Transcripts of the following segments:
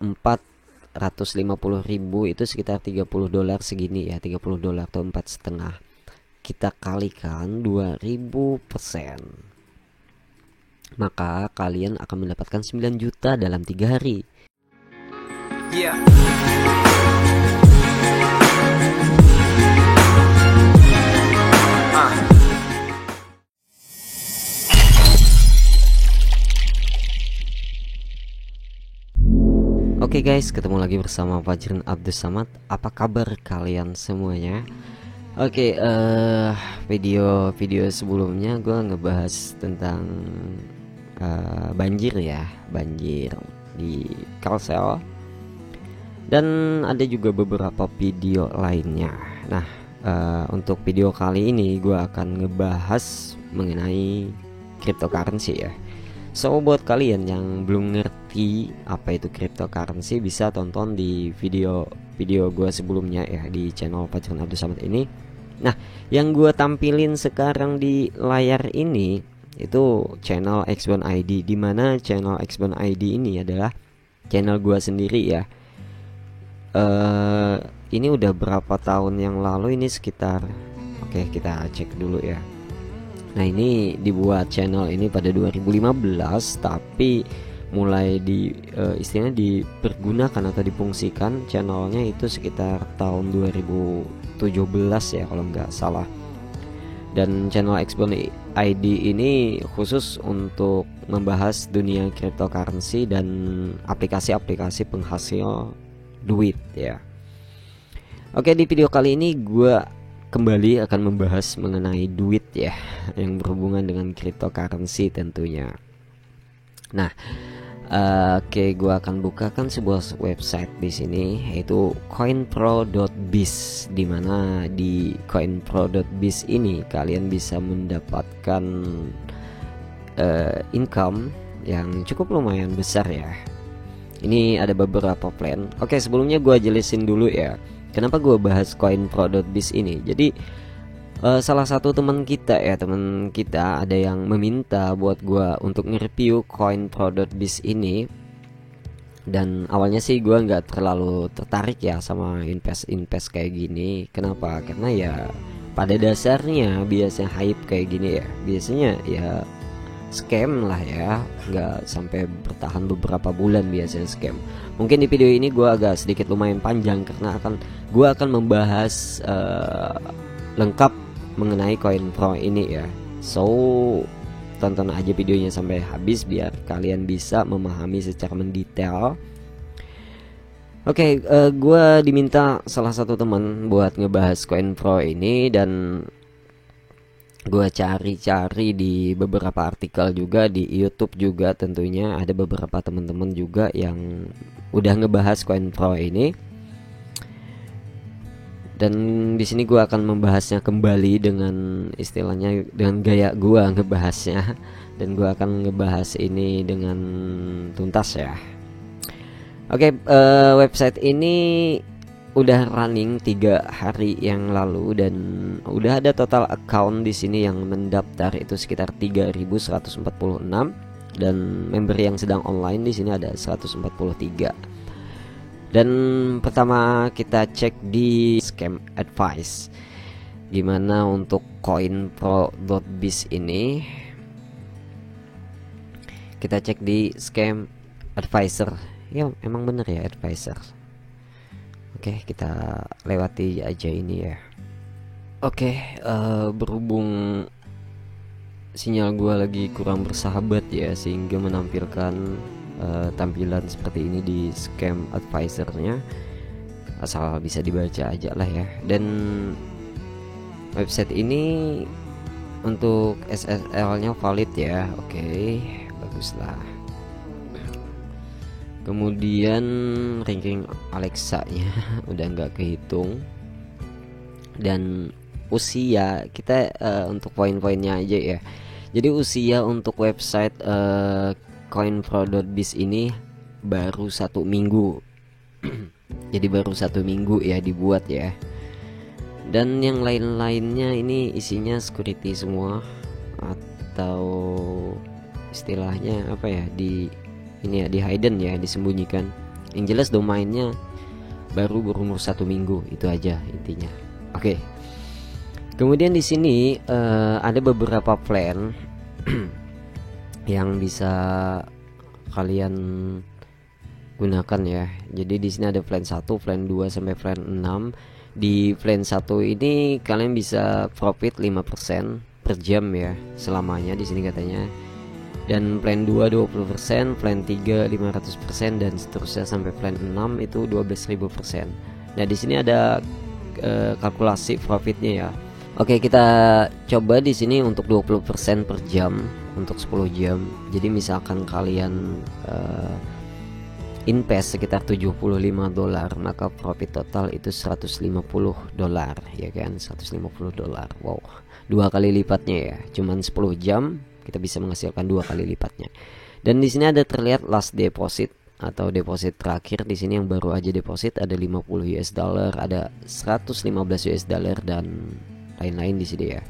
450.000 itu sekitar $30 segini ya, $30 atau 4,5. Kita kalikan 2000%, maka kalian akan mendapatkan 9 juta dalam 3 hari. Yeah. Oke guys, ketemu lagi bersama Fajrin Abdus Samad. Apa kabar kalian semuanya? Oke, video sebelumnya gue ngebahas tentang banjir ya, banjir di Kalsel. Dan ada juga beberapa video lainnya. Nah, untuk video kali ini gue akan ngebahas mengenai cryptocurrency ya. So buat kalian yang belum ngerti apa itu cryptocurrency, bisa tonton di video gue sebelumnya ya di channel Fajrin Abdus Samad ini. Nah, yang gue tampilin sekarang di layar ini itu channel Xbone ID, di mana channel Xbone ID ini adalah channel gue sendiri ya. Ini udah berapa tahun yang lalu, ini sekitar, oke kita cek dulu ya. Nah, ini dibuat channel ini pada 2015, tapi mulai istilahnya dipergunakan atau difungsikan channelnya itu sekitar tahun 2017 ya kalau nggak salah. Dan channel Xbone ID ini khusus untuk membahas dunia cryptocurrency dan aplikasi-aplikasi penghasil duit ya. Oke, di video kali ini gue kembali akan membahas mengenai duit ya, yang berhubungan dengan cryptocurrency tentunya. Nah, oke, gue akan bukakan sebuah website di sini, yaitu coinpro.biz, di mana di coinpro.biz ini kalian bisa mendapatkan income yang cukup lumayan besar ya. Ini ada beberapa plan. Oke, sebelumnya gue jelasin dulu ya, kenapa gue bahas coinpro.biz ini. Jadi salah satu teman kita ada yang meminta buat gue untuk nge-review coinpro.biz ini. Dan awalnya sih gue nggak terlalu tertarik ya sama invest kayak gini. Kenapa? Karena ya pada dasarnya biasanya hype kayak gini ya, biasanya ya scam lah ya, nggak sampai bertahan beberapa bulan biasanya scam. Mungkin di video ini gue agak sedikit lumayan panjang karena gue akan membahas lengkap mengenai coinpro ini ya. So tonton aja videonya sampai habis biar kalian bisa memahami secara mendetail. Oke, gue diminta salah satu teman buat ngebahas coinpro ini, dan gue cari-cari di beberapa artikel juga di YouTube juga, tentunya ada beberapa teman-teman juga yang udah ngebahas coinpro ini. Dan di sini gue akan membahasnya kembali dengan istilahnya dengan gaya gue ngebahasnya, dan gue akan ngebahas ini dengan tuntas ya. Oke, website ini udah running 3 hari yang lalu, dan udah ada total account di sini yang mendaftar itu sekitar 3.146, dan member yang sedang online di sini ada 143. Dan pertama kita cek di scam advice. Gimana untuk coinpro.biz ini? Kita cek di scam advisor. Ya, emang bener ya advisor. Oke, kita lewati aja ini ya. Oke, berhubung sinyal gue lagi kurang bersahabat ya, sehingga menampilkan tampilan seperti ini di scam advisornya. Asal bisa dibaca aja lah ya. Dan website ini untuk SSL-nya valid ya. Oke, baguslah. Kemudian ranking Alexa-nya udah nggak kehitung. Dan usia kita untuk poin-poinnya aja ya. Jadi usia untuk website coinpro.biz ini baru 1 minggu. Jadi baru 1 minggu ya dibuat ya. Dan yang lain-lainnya ini isinya security semua, atau istilahnya apa ya, di ini ya, di hidden ya, disembunyikan. Yang jelas domainnya baru berumur 1 minggu, itu aja intinya. Oke. Kemudian di sini ada beberapa plan yang bisa kalian gunakan ya. Jadi di sini ada plan 1, plan 2 sampai plan 6. Di plan 1 ini kalian bisa profit 5% per jam ya selamanya di sini katanya. Dan plan 2 20%, plan 3 500% dan seterusnya sampai plan 6 itu 12.000%. Nah, di sini ada kalkulasi profitnya ya. Oke, kita coba di sini untuk 20% per jam untuk 10 jam. Jadi misalkan kalian invest sekitar $75, maka profit total itu $150 ya kan, $150. Wow, 2 kali lipatnya ya. Cuman 10 jam kita bisa menghasilkan 2 kali lipatnya. Dan di sini ada terlihat last deposit atau deposit terakhir. Di sini yang baru aja deposit ada $50, ada $115 dan lain-lain di sini ya.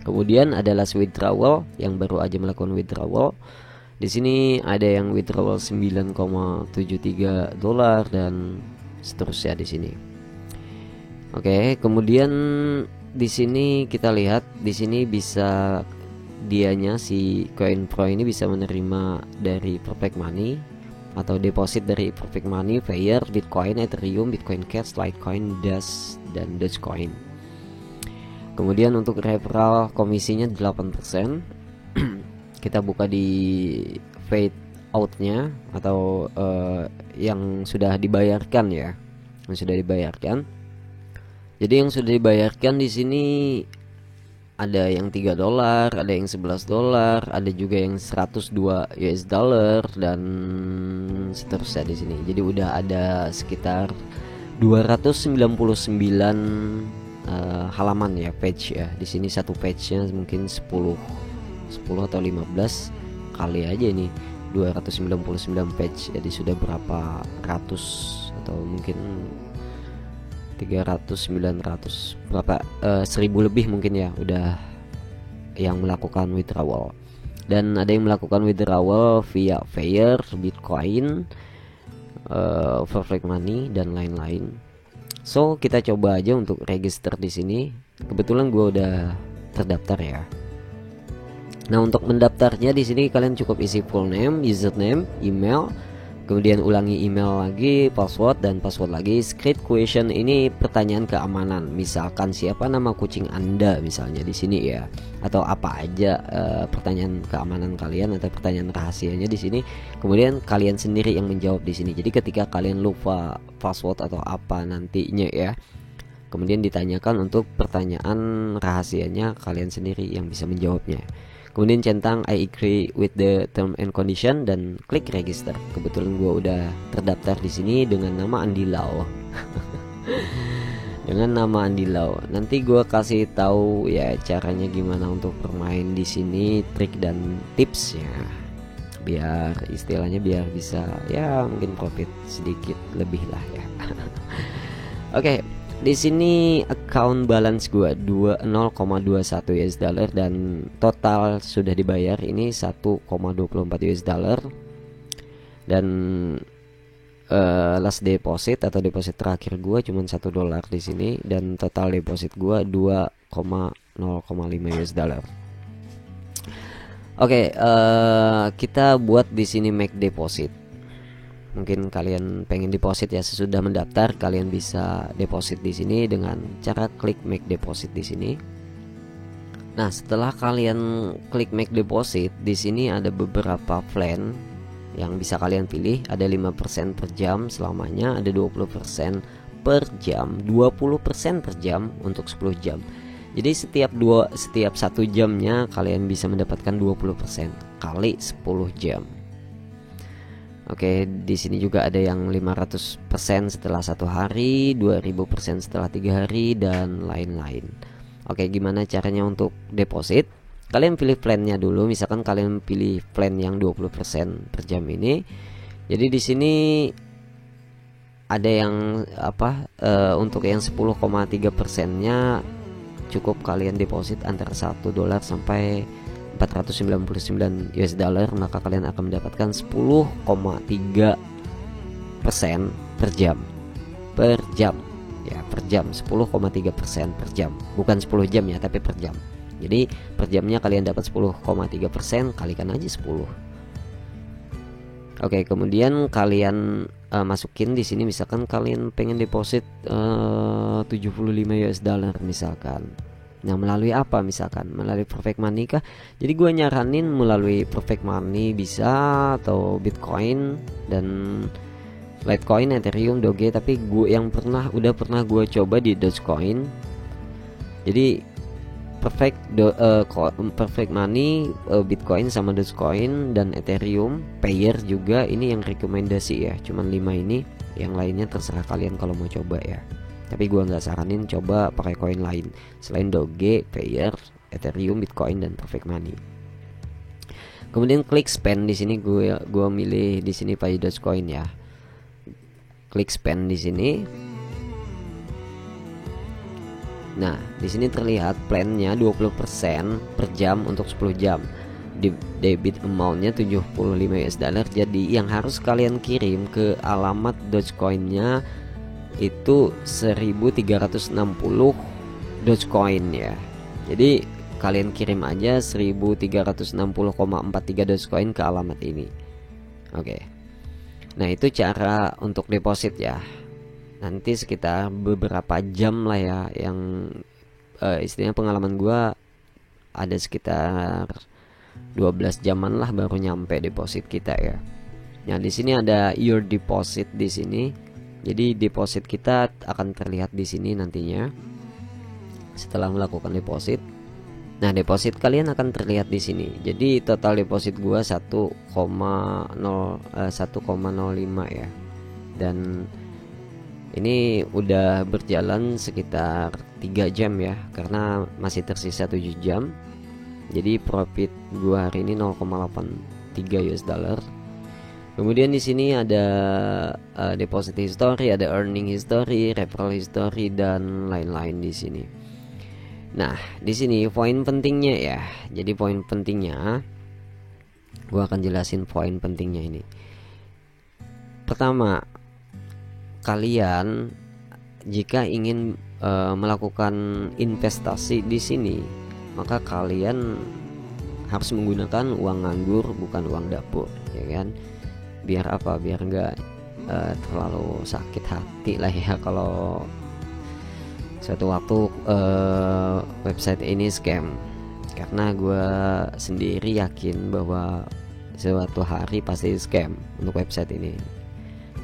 Kemudian ada last withdrawal yang baru aja melakukan withdrawal. Di sini ada yang withdrawal $9,73 dan seterusnya di sini. Oke, kemudian di sini kita lihat di sini bisa dianya si CoinPro ini bisa menerima dari Perfect Money atau deposit dari Perfect Money, Payer, Bitcoin, Ethereum, Bitcoin Cash, Litecoin, Dash dan Dogecoin. Kemudian untuk referral komisinya 8%. Kita buka di fade out-nya atau yang sudah dibayarkan ya, yang sudah dibayarkan. Jadi yang sudah dibayarkan di sini ada yang $3, ada yang $11, ada juga yang $102 dan seterusnya di sini. Jadi udah ada sekitar 299 halaman ya, page ya. Di sini satu page-nya mungkin 10 atau 15 kali aja ini 299 page. Jadi sudah berapa ratus atau mungkin 300, 900 berapa 1000 lebih mungkin ya udah yang melakukan withdrawal. Dan ada yang melakukan withdrawal via Payer, Bitcoin, Perfect Money dan lain-lain. So kita coba aja untuk register di sini. Kebetulan gue udah terdaftar ya. Nah, untuk mendaftarnya di sini kalian cukup isi full name, username, email, kemudian ulangi email lagi, password dan password lagi. Script question ini pertanyaan keamanan. Misalkan siapa nama kucing Anda misalnya di sini ya, atau apa aja pertanyaan keamanan kalian atau pertanyaan rahasianya di sini. Kemudian kalian sendiri yang menjawab di sini. Jadi ketika kalian lupa password atau apa nantinya ya, kemudian ditanyakan untuk pertanyaan rahasianya, kalian sendiri yang bisa menjawabnya. Kemudian centang I agree with the term and condition dan klik register. Kebetulan gue udah terdaftar di sini dengan nama Andi Lau. Dengan nama Andi Lau. Nanti gue kasih tahu ya caranya gimana untuk bermain di sini, trik dan tipsnya. Biar istilahnya biar bisa ya mungkin profit sedikit lebih lah ya. Oke. Di sini account balance gua 0,21 dan total sudah dibayar ini 1,24 dan last deposit atau deposit terakhir gua cuma $1 di sini dan total deposit gua 2,05 Oke, kita buat di sini make deposit. Mungkin kalian pengen deposit ya, sesudah mendaftar kalian bisa deposit di sini dengan cara klik make deposit di sini. Nah, setelah kalian klik make deposit, di sini ada beberapa plan yang bisa kalian pilih. Ada 5% per jam selamanya, ada 20% per jam, 20% per jam untuk 10 jam. Jadi setiap 1 jamnya kalian bisa mendapatkan 20% kali 10 jam. Oke, di sini juga ada yang 500% setelah 1 hari, 2000% setelah 3 hari dan lain-lain. Oke, gimana caranya untuk deposit? Kalian pilih plannya dulu. Misalkan kalian pilih plan yang 20% per jam ini. Jadi di sini ada yang untuk yang 10,3%-nya cukup kalian deposit antara $1 sampai $499, maka kalian akan mendapatkan 10,3% per jam. Per jam ya, per jam 10,3% per jam. Bukan 10 jam ya, tapi per jam. Jadi per jamnya kalian dapat 10,3%, kalikan aja 10. Oke, kemudian kalian masukin di sini, misalkan kalian pengen deposit 75 US dollar misalkan. Nah, melalui apa misalkan? Melalui Perfect Money kah? Jadi gue nyaranin melalui Perfect Money bisa, atau Bitcoin dan Litecoin, Ethereum, Doge. Tapi gue yang udah pernah gue coba di Dogecoin. Jadi Perfect Money, Bitcoin sama Dogecoin dan Ethereum, Payer juga ini yang rekomendasi ya. Cuman 5 ini, yang lainnya terserah kalian kalau mau coba ya. Tapi gua nggak saranin coba pakai koin lain selain Doge, Payer, Ethereum, Bitcoin dan Perfect Money. Kemudian klik spend di sini, gua milih di sini pakai Dogecoin ya. Klik spend di sini. Nah, di sini terlihat plannya 20% per jam untuk 10 jam. Di debit amountnya 75 US dollar. Jadi yang harus kalian kirim ke alamat Dogecoin-nya itu 1360 Dogecoin ya. Jadi kalian kirim aja 1360,43 Dogecoin ke alamat ini. Oke. Nah, itu cara untuk deposit ya. Nanti sekitar beberapa jam lah ya, yang istilahnya pengalaman gua ada sekitar 12 jaman lah baru nyampe deposit kita ya. Nah, di sini ada your deposit di sini. Jadi deposit kita akan terlihat di sini nantinya setelah melakukan deposit. Nah, deposit kalian akan terlihat di sini. Jadi total deposit gua 1,05 ya. Dan ini udah berjalan sekitar 3 jam ya, karena masih tersisa 7 jam. Jadi profit gua hari ini 0,83 US dollar. Kemudian di sini ada deposit history, ada earning history, referral history dan lain-lain di sini. Nah, di sini poin pentingnya ya. Jadi poin pentingnya gua akan jelasin poin pentingnya ini. Pertama, kalian jika ingin melakukan investasi di sini, maka kalian harus menggunakan uang nganggur, bukan uang dapur, ya kan? Biar apa? Biar nggak terlalu sakit hati lah ya kalau suatu waktu website ini scam. Karena gue sendiri yakin bahwa suatu hari pasti scam untuk website ini.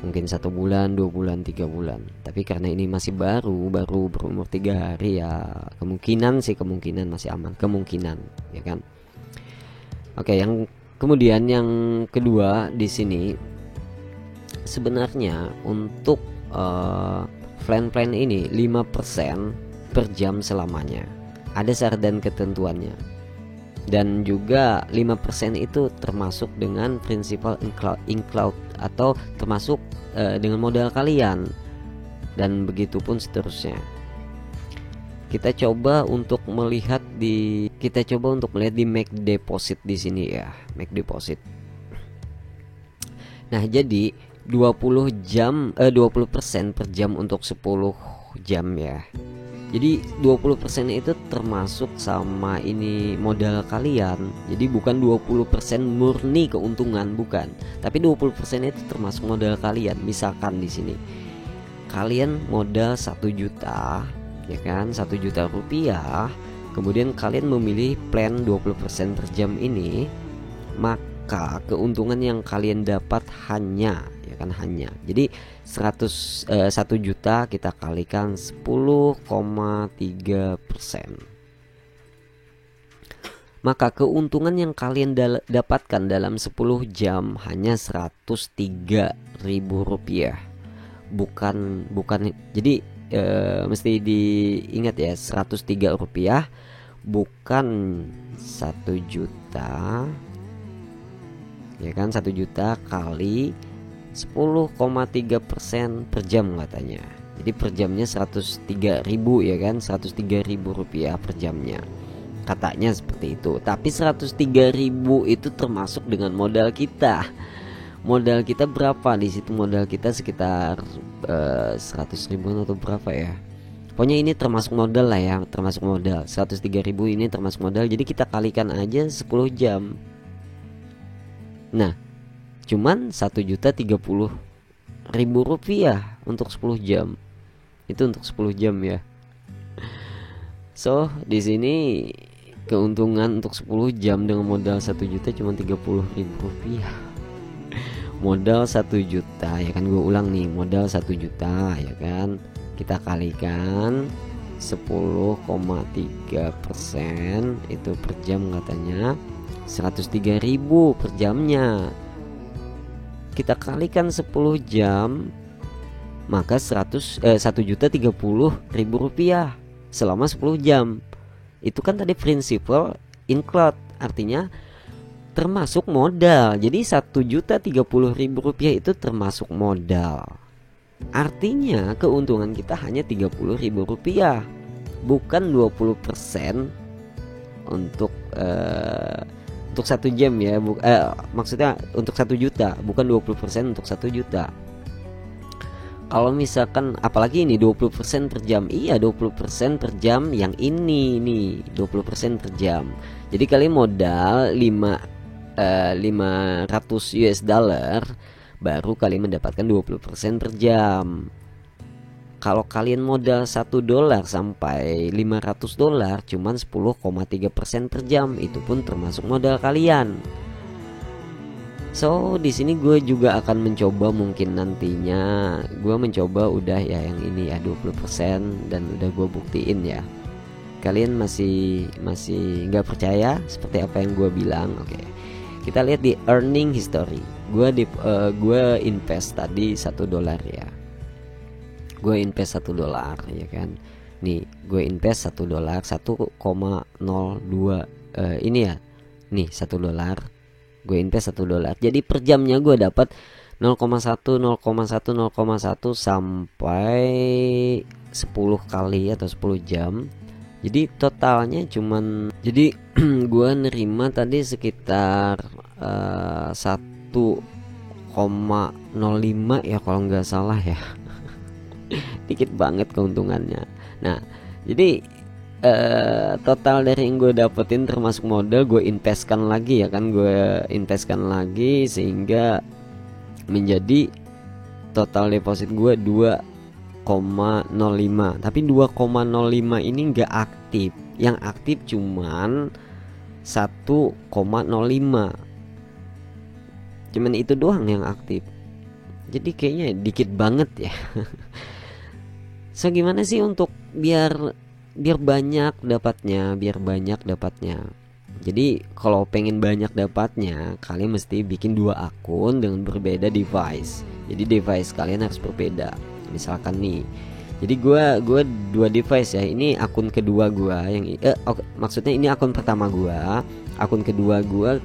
Mungkin 1 bulan, 2 bulan, 3 bulan. Tapi karena ini masih baru berumur 3 hari ya, kemungkinan masih aman, kemungkinan, ya kan. Oke, yang kemudian yang kedua di sini, sebenarnya untuk plan ini 5% per jam selamanya. Ada syarat dan ketentuannya. Dan juga 5% itu termasuk dengan principal include atau termasuk dengan modal kalian, dan begitu pun seterusnya. Kita coba untuk melihat di make deposit di sini ya, make deposit. Nah, jadi 20% per jam untuk 10 jam ya. Jadi 20% itu termasuk sama ini modal kalian. Jadi bukan 20% murni keuntungan, bukan. Tapi 20% itu termasuk modal kalian. Misalkan di sini kalian modal 1 juta, ya kan? 1 juta rupiah. Kemudian kalian memilih plan 20% per jam ini, maka keuntungan yang kalian dapat hanya, ya kan, hanya. Jadi 1 juta kita kalikan 10,3%. Maka keuntungan yang kalian dapatkan dalam 10 jam hanya Rp103.000. Bukan jadi mesti diingat ya, Rp103 bukan 1 juta. Ya kan, 1 juta kali 10,3% per jam katanya. Jadi per jamnya 103.000 ya kan, Rp103.000 per jamnya. Katanya seperti itu. Tapi 103.000 itu termasuk dengan modal kita. modal kita berapa di situ. Modal kita sekitar 100 ribuan atau berapa ya. Pokoknya ini termasuk modal lah ya, termasuk modal 103 ribu ini termasuk modal. Jadi kita kalikan aja 10 jam. Nah, cuman 1.030.000 rupiah untuk 10 jam. Itu untuk 10 jam ya. So, di sini keuntungan untuk 10 jam dengan modal 1 juta cuma 30.000 rupiah. Modal 1 juta ya kan, gue ulang nih, modal 1 juta ya kan, kita kalikan 10,3% itu per jam katanya 103.000 per jamnya. Kita kalikan 10 jam maka 1.030.000 rupiah selama 10 jam. Itu kan tadi prinsipal include, artinya termasuk modal. Jadi 1.030.000 rupiah itu termasuk modal. Artinya keuntungan kita hanya 30.000 rupiah, bukan 20% untuk 1 jam ya. Maksudnya untuk 1 juta, bukan 20% untuk 1 juta. Kalau misalkan apalagi ini 20% per jam. Iya, 20% per jam yang ini nih, 20% per jam. Jadi kalian modal 500 US dollar baru kalian mendapatkan 20% per jam. Kalau kalian modal 1 dolar sampai 500 dolar cuman 10,3% per jam. Itu pun termasuk modal kalian. So di sini gue juga akan mencoba, mungkin nantinya gue mencoba udah ya yang ini ya 20% dan udah gue buktiin ya. Kalian masih nggak percaya seperti apa yang gue bilang? Oke, kita lihat di earning history. Gue invest tadi 1 dolar ya. Gue invest 1 dolar ya kan. Nih gue invest 1 dolar 1,02 ini ya. Nih 1 dolar. Gue invest 1 dolar. Jadi per jamnya gue dapat 0,1 sampai 10 kali atau 10 jam. Jadi totalnya cuman, jadi gue nerima tadi sekitar 1,05 ya kalau nggak salah ya. Dikit banget keuntungannya. Nah jadi total dari yang gue dapetin termasuk modal gue investkan lagi ya kan, gue investkan lagi sehingga menjadi total deposit gue 2,05. Tapi 2,05 ini nggak aktif, yang aktif cuman 1,05. Cuman itu doang yang aktif. Jadi kayaknya dikit banget ya. So gimana sih untuk biar banyak dapatnya, Jadi kalau pengen banyak dapatnya, kalian mesti bikin 2 akun dengan berbeda device. Jadi device kalian harus berbeda. Misalkan nih, jadi gue 2 device ya. Ini akun kedua gue yang maksudnya ini akun pertama gue. Akun kedua gue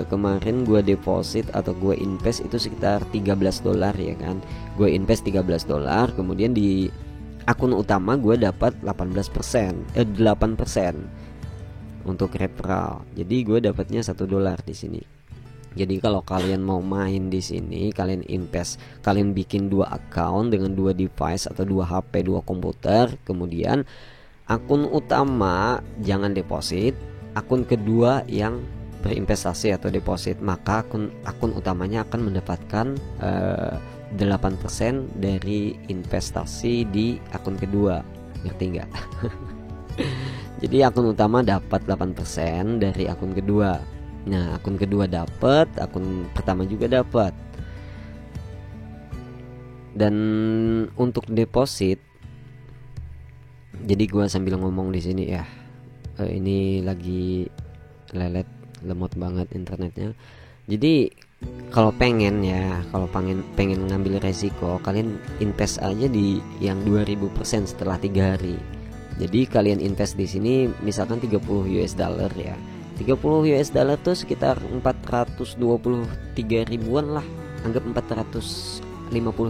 kemarin gue deposit atau gue invest itu sekitar 13 dolar ya kan. Gue invest 13 dolar, kemudian di akun utama gue dapat 8% untuk referral. Jadi gue dapatnya 1 dolar di sini. Jadi kalau kalian mau main di sini, kalian invest, kalian bikin 2 account dengan 2 device atau 2 HP, 2 komputer. Kemudian akun utama jangan deposit, akun kedua yang berinvestasi atau deposit, maka akun utamanya akan mendapatkan 8% dari investasi di akun kedua. Ngerti nggak? Jadi akun utama dapat 8% dari akun kedua. Nah akun kedua dapat, akun pertama juga dapat. Dan untuk deposit, jadi gua sambil ngomong di sini ya, ini lagi lemot banget internetnya. Jadi kalau pengen ngambil resiko, kalian invest aja di yang 2000% setelah 3 hari. Jadi kalian invest di sini misalkan 30 US dollar ya. 30 US dollar tuh sekitar 423 ribuan lah. Anggap 450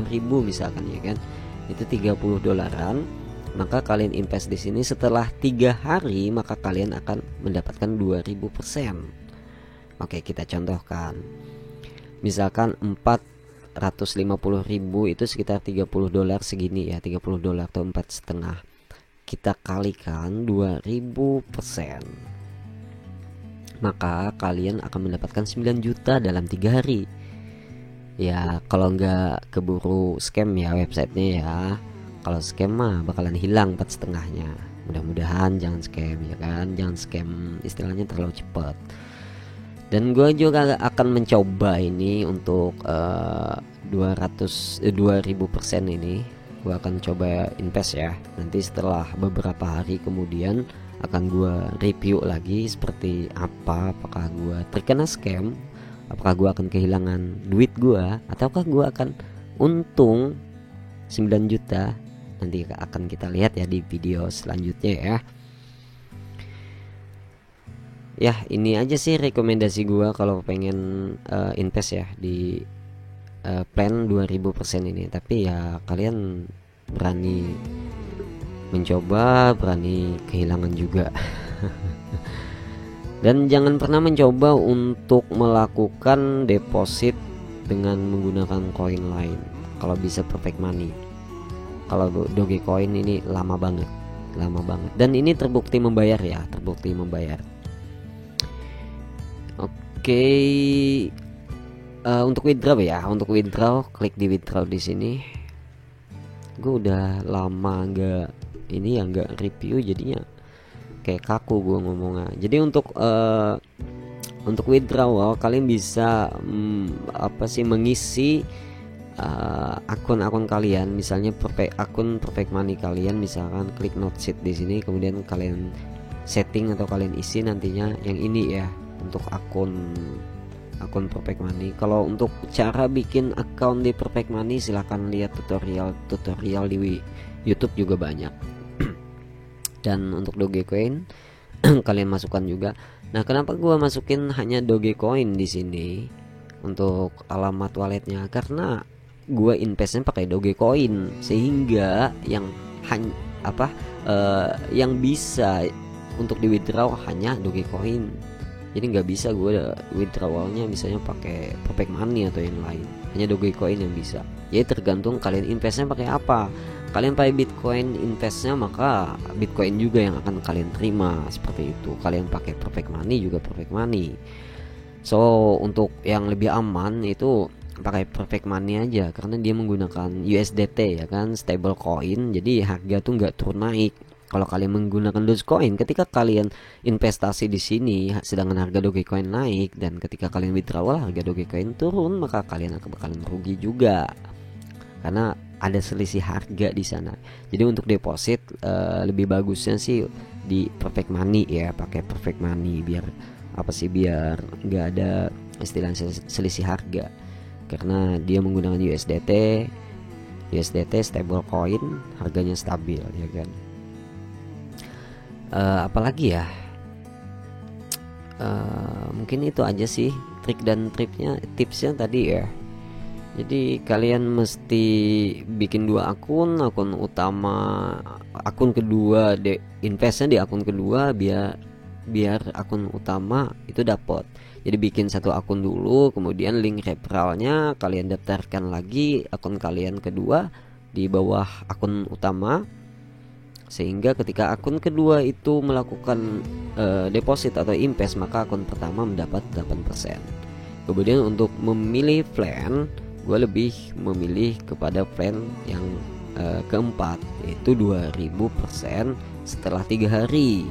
ribu misalkan ya kan. Itu 30 dolaran. Maka kalian invest di sini setelah 3 hari, maka kalian akan mendapatkan 2000%. Oke, kita contohkan. misalkan 450.000 itu sekitar $30 segini ya, $30 atau 4,5, kita kalikan 2000%, maka kalian akan mendapatkan 9 juta dalam 3 hari. Ya kalau nggak keburu scam ya websitenya ya. Kalau scam mah bakalan hilang 4,5-nya. Mudah-mudahan jangan scam ya kan, jangan scam, istilahnya terlalu cepat. Dan gue juga akan mencoba ini untuk 2000% ini. Gue akan coba invest ya. Nanti setelah beberapa hari kemudian akan gue review lagi seperti apa, apakah gue terkena scam, apakah gue akan kehilangan duit gue, ataukah gue akan untung 9 juta. Nanti akan kita lihat ya di video selanjutnya ya. Ya ini aja sih rekomendasi gue kalau pengen invest ya di plan 2000% ini. Tapi ya kalian berani mencoba, berani kehilangan juga. Dan jangan pernah mencoba untuk melakukan deposit dengan menggunakan koin lain. Kalau bisa perfect money. Kalau Dogecoin ini lama banget. Dan ini terbukti membayar ya, terbukti membayar. Oke, untuk withdraw ya, klik di withdraw di sini. Gue udah lama nggak review, jadinya kayak kaku gue ngomongnya. Jadi untuk withdrawal kalian bisa mengisi akun-akun kalian, misalnya akun perfect money kalian, misalkan klik not set di sini, kemudian kalian setting atau kalian isi nantinya yang ini ya untuk akun perfect money. Kalau untuk cara bikin akun di perfect money silahkan lihat tutorial di YouTube juga banyak. Dan untuk Dogecoin kalian masukkan juga. Nah, kenapa gua masukin hanya Dogecoin di sini untuk alamat walletnya? Karena gua investnya pakai Dogecoin, sehingga yang bisa untuk di withdraw hanya Dogecoin. Jadi nggak bisa gue withdrawalnya misalnya pakai perfect money atau yang lain, hanya Dogecoin yang bisa. Jadi tergantung kalian investnya pakai apa. Kalian pakai Bitcoin investnya, maka Bitcoin juga yang akan kalian terima, seperti itu. Kalian pakai perfect money juga perfect money. So untuk yang lebih aman itu pakai perfect money aja, karena dia menggunakan USDT ya kan, stable coin. Jadi harga tuh nggak turun naik. Kalau kalian menggunakan Dogecoin, ketika kalian investasi di sini, sedangkan harga Dogecoin naik, dan ketika kalian withdrawal harga Dogecoin turun, maka kalian akan bakalan rugi juga, karena ada selisih harga di sana. Jadi untuk deposit lebih bagusnya sih di perfect money ya, pakai perfect money biar nggak ada istilah selisih harga, karena dia menggunakan USDT stable coin, harganya stabil ya kan. Apalagi ya, mungkin itu aja sih trik dan tipsnya tadi ya. Jadi kalian mesti bikin 2 akun utama, akun kedua investnya di akun kedua biar akun utama itu dapat. Jadi bikin 1 akun dulu, kemudian link referralnya kalian daftarkan lagi akun kalian kedua di bawah akun utama, sehingga ketika akun kedua itu melakukan deposit atau invest, maka akun pertama mendapat 8%. Kemudian untuk memilih plan, gue lebih memilih kepada plan yang keempat, yaitu 2000% setelah 3 hari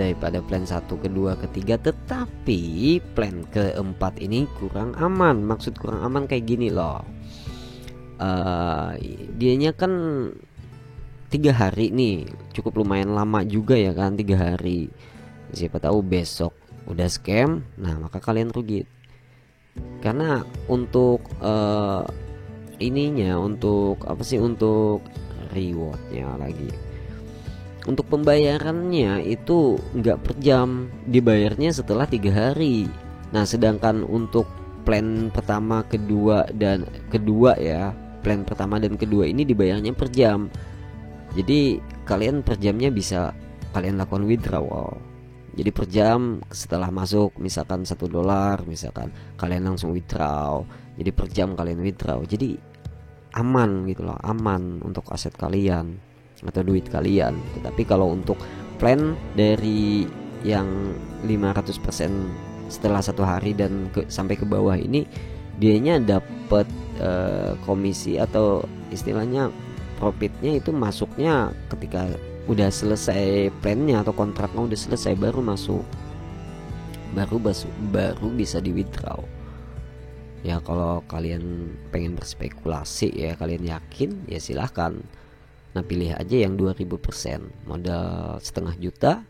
daripada plan 1, kedua, ketiga. Tetapi plan keempat ini kurang aman. Maksud kurang aman kayak gini loh, dianya kan 3 hari nih, cukup lumayan lama juga ya kan, 3 hari. Siapa tahu besok udah scam, nah maka kalian rugi. Karena untuk untuk rewardnya lagi, untuk pembayarannya itu nggak per jam, dibayarnya setelah 3 hari. Nah sedangkan untuk plan pertama, kedua ya, plan pertama dan kedua ini dibayarnya per jam. Jadi kalian per jamnya bisa kalian lakukan withdrawal. Jadi per jam setelah masuk misalkan $1, misalkan kalian langsung withdraw. Jadi per jam kalian withdraw. Jadi aman gitu loh, aman untuk aset kalian atau duit kalian. Tetapi kalau untuk plan dari yang 500% setelah 1 hari dan sampai ke bawah ini, dianya dapat komisi atau istilahnya profitnya itu masuknya ketika udah selesai plannya atau kontraknya udah selesai, baru masuk, baru bisa di withdraw. Ya kalau kalian pengen berspekulasi ya, kalian yakin ya silahkan. Nah pilih aja yang 2000%, modal setengah juta,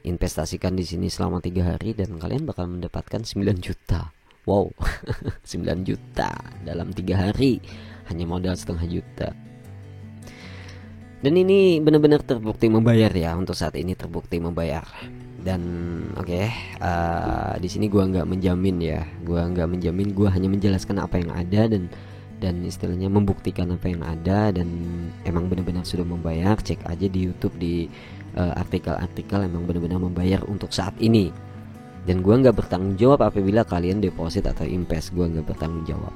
investasikan di sini selama 3 hari dan kalian bakal mendapatkan 9 juta. Wow. 9 juta dalam 3 hari hanya modal setengah juta. Dan ini benar-benar terbukti membayar ya, untuk saat ini terbukti membayar. Dan di sini gua nggak menjamin ya, gua hanya menjelaskan apa yang ada dan istilahnya membuktikan apa yang ada, dan emang benar-benar sudah membayar. Cek aja di YouTube di artikel-artikel, emang benar-benar membayar untuk saat ini. Dan gua nggak bertanggung jawab apabila kalian deposit atau invest, gua nggak bertanggung jawab.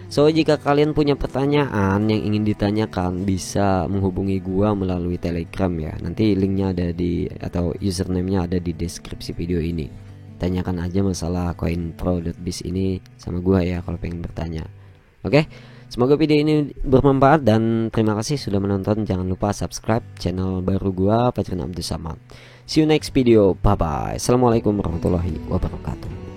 So jika kalian punya pertanyaan yang ingin ditanyakan, bisa menghubungi gua melalui Telegram ya. Nanti linknya ada di, atau username-nya ada di deskripsi video ini. Tanyakan aja masalah CoinPro.biz ini sama gua ya kalau pengen bertanya. Oke, semoga video ini bermanfaat dan terima kasih sudah menonton. Jangan lupa subscribe channel baru gua, Patreon Abdus Samad. See you next video. Bye bye. Assalamualaikum warahmatullahi wabarakatuh.